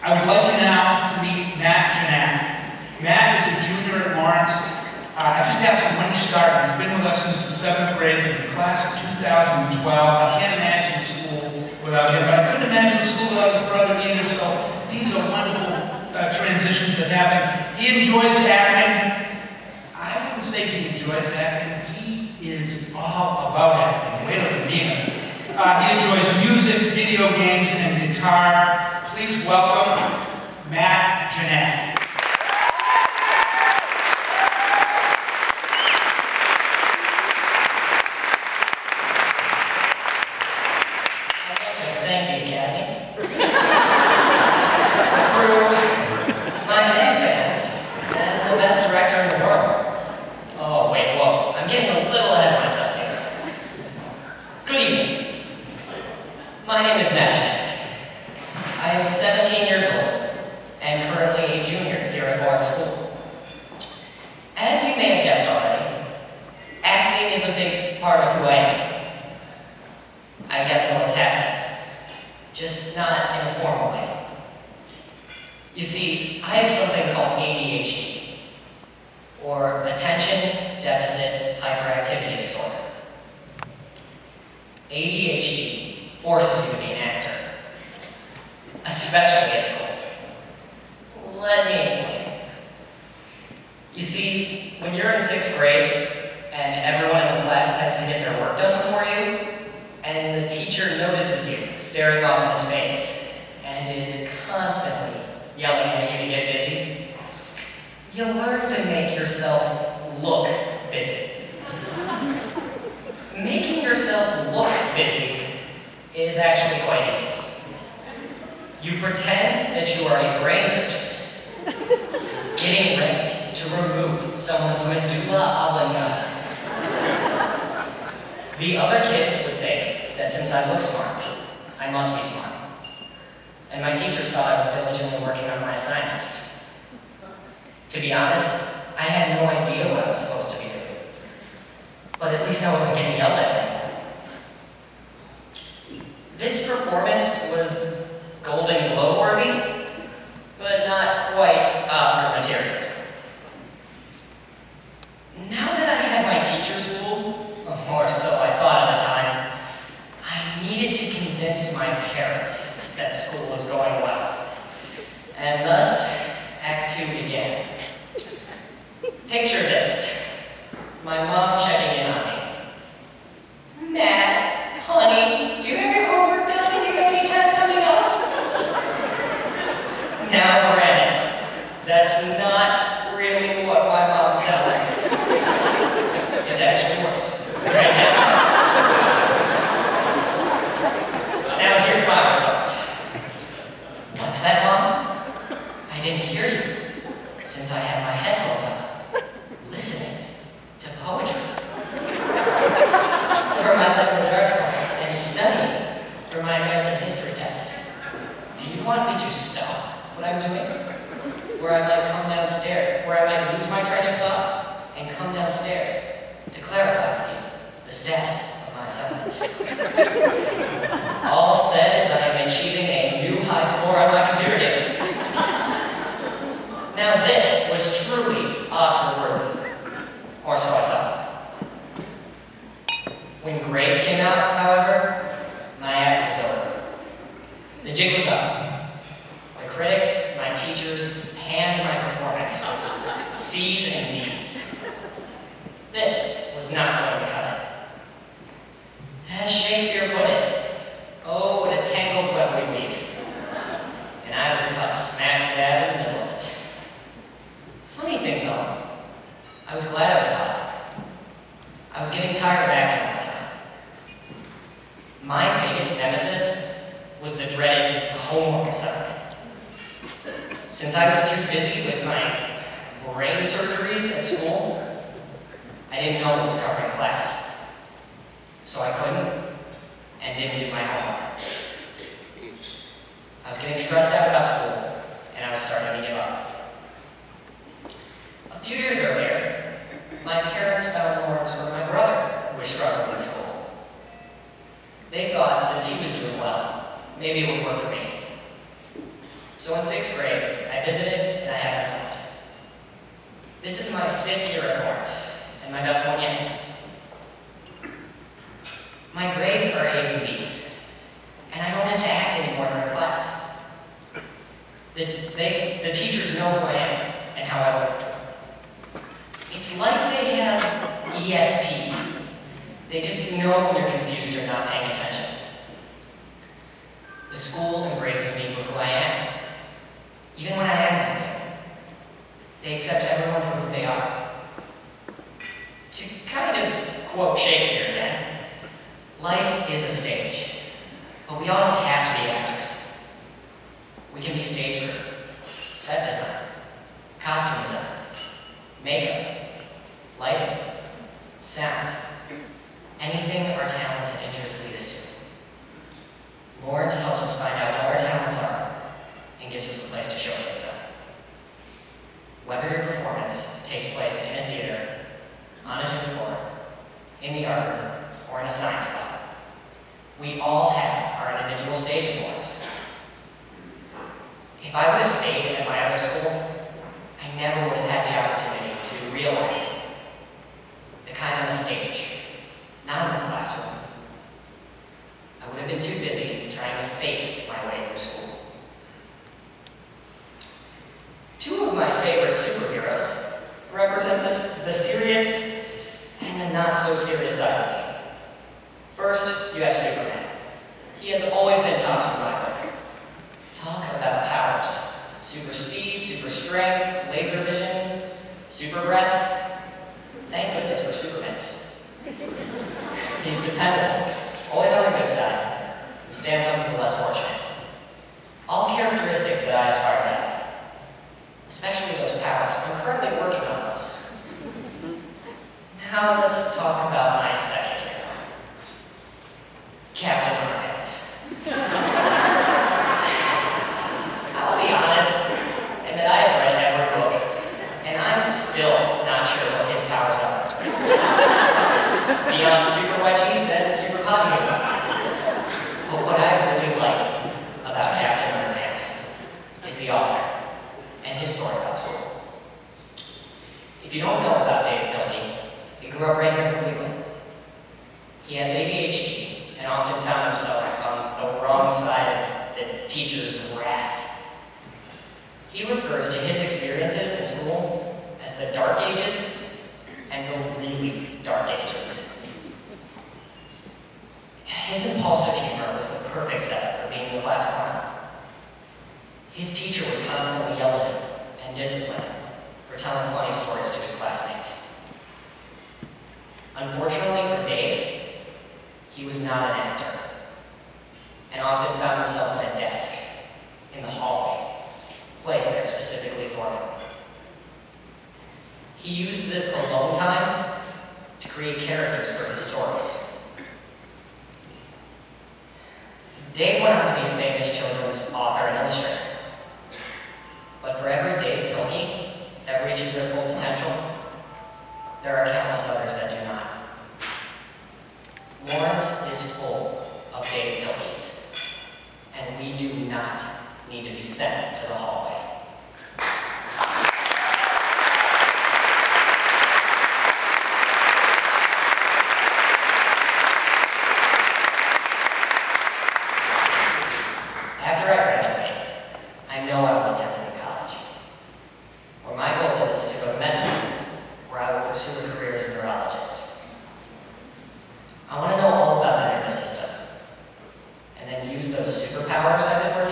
I would like you now to meet Matt Janak. Matt is a junior at Lawrence. I just asked him when he started. He's been with us since the 7th grade. He's the class of 2012. I can't imagine school without him, but I couldn't imagine the school without his brother either, so these are wonderful transitions that happen. He enjoys acting. I wouldn't say he enjoys acting. He is all about acting. Wait till you meet him. He enjoys music, video games, and guitar. Please welcome Matt Janak. My name is Matt Janak. I am 17 years old and currently a junior here at Lawrence School. As you may have guessed already, acting is a big part of who I am. I guess I'm what's happening, just not in a formal way. You see, I have something called ADHD, or Attention Deficit Hyperactivity Disorder. ADHD forces you to be an actor, especially at school. Let me explain. You see, when you're in 6th grade and everyone in the class tends to get their work done before you, and the teacher notices you staring off into space and is constantly yelling at you to get busy, you learn to make yourself look busy. Making yourself look busy is actually quite easy. You pretend that you are a brain surgeon, getting ready to remove someone's medulla oblongata. The other kids would think that since I look smart, I must be smart. And my teachers thought I was diligently working on my assignments. To be honest, I had no idea what I was supposed to be doing. But at least I wasn't getting yelled at. This performance was Golden Globe worthy, but not quite Oscar material. Now that I had my teacher's rule, or so I thought at the time, I needed to convince my parents that school was going well. And thus, Act 2 began. Picture this, my mom checking in on me. Matt, honey, do you have your homework done and do you have any tests coming up? Now, granted, that's not really what my mom sounds like. It's actually worse. Now, here's my response. What's that, Mom? I didn't hear you, since I had my headphones on, listening to poetry. For my liberal arts class and studying for my American history test. Do you want me to stop what I'm doing? Where I might come downstairs, where I might lose my train of thought and come downstairs to clarify with you the status of my assignments. All said as I am achieving a new high score on my computer game. Now this was truly Oscar-worthy, or so I thought. When grades came out, however, my act was over. The jig was up. The critics, my teachers, panned my performance with C's and D's. This was not going to cut it. As Shakespeare put it, oh, what a tangled web we weave. And I was caught smack dab in the middle of it. Funny thing though, I was glad I was caught. I was getting tired of acting all the time. My biggest nemesis was the dreaded homework assignment. Since I was too busy with my brain surgeries at school, I didn't know it was covering class. So I couldn't and didn't do my homework. I was getting stressed out about school, and I was starting to give up. A few years earlier, my parents found Lawrence for my brother, who was struggling in school. They thought, since he was doing well, maybe it would work for me. So in 6th grade, I visited and I haven't left. This is my 5th year at Lawrence, and my best one yet. My grades are A's and B's, and I don't have to act anymore in class. The teachers know who I am and how I work. It's like they have ESP. They just know when you're confused or not paying attention. The school embraces me for who I am, even when I am acting. They accept everyone for who they are. To kind of quote Shakespeare again, life is a stage, but we all don't have to be actors. We can be stage crew, set design, costume design, makeup, lighting, sound, anything our talents and interests lead us to. Lawrence helps us find out what our talents are and gives us a place to showcase them. Whether your performance takes place in a theater, on a gym floor, in the art room, or in a science lab, we all have our individual stage awards. If I would have stayed at my other school, I never would have had the opportunity to do real acting, the kind on a stage, not in the classroom. I would have been too busy trying to fake my way through school. Two of my favorite superheroes represent the serious and the not-so-serious sides of me. First, you have Superman. He has always been tops in my book. Talk about powers. Super speed, super strength, laser vision, super breath. Thank goodness for Supermans. He's dependable, always on the good side, and stands up for the less fortunate. All characteristics that I aspire to have. Especially those powers. I'm currently working on those. Now let's talk about my second hero, Captain Underpants. I'll be honest in that I have read every book, and I'm still not sure what his powers are. Beyond super wedgies and super potty humor. But what I really like about Captain Underpants is the author and his story about school. If you don't know about Dave Pilkey, he grew up right here in Cleveland. He has ADHD and often found himself on the wrong side of the teacher's wrath. He refers to his experiences in school as the dark ages and the really dark ages. His impulsive humor was the perfect setup for being the class clown. His teacher would constantly yell at him and discipline him for telling funny stories to his classmates. Unfortunately for Dave, he was not an actor, and often found himself at a desk in the hallway, placed there specifically for him. He used this alone time to create characters for his stories. Dave went on to be a famous children's author and illustrator. But for every Dave Pilkey that reaches their full potential, there are countless others that do not. Lawrence is full of Dave Pilkeys, and we do not need to be sent to the hallway. After I graduate, I know I will attend a college, where my goal is to go to med school, where I will pursue a career as a neurologist. I want to know all about the nervous system, and then use those superpowers I've been